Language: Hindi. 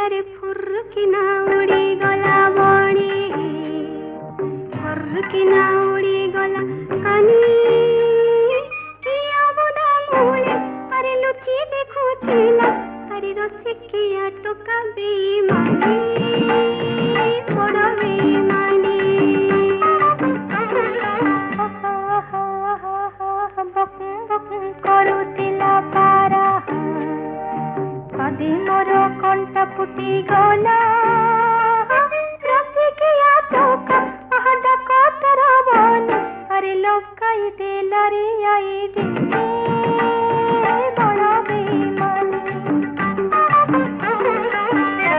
अरे फुर की ना उड़ी गला बणी फुर की ना उड़ी गला कानी किया बुदा मूले अरे लुची देखो चेला अरे रोसे किया तो कभी मानी बड़ा बेईमानी କରୁଥିଲା ପାରା କଦି ମୋର କଣ୍ଟା ଫୁଟି ଗଲା ରସିକିଆ ଚୌକା ଆହା ଡାକ ତୋର ବନ ଆରେ ଲଗାଇ ଦେଲା ରେ ଆଇ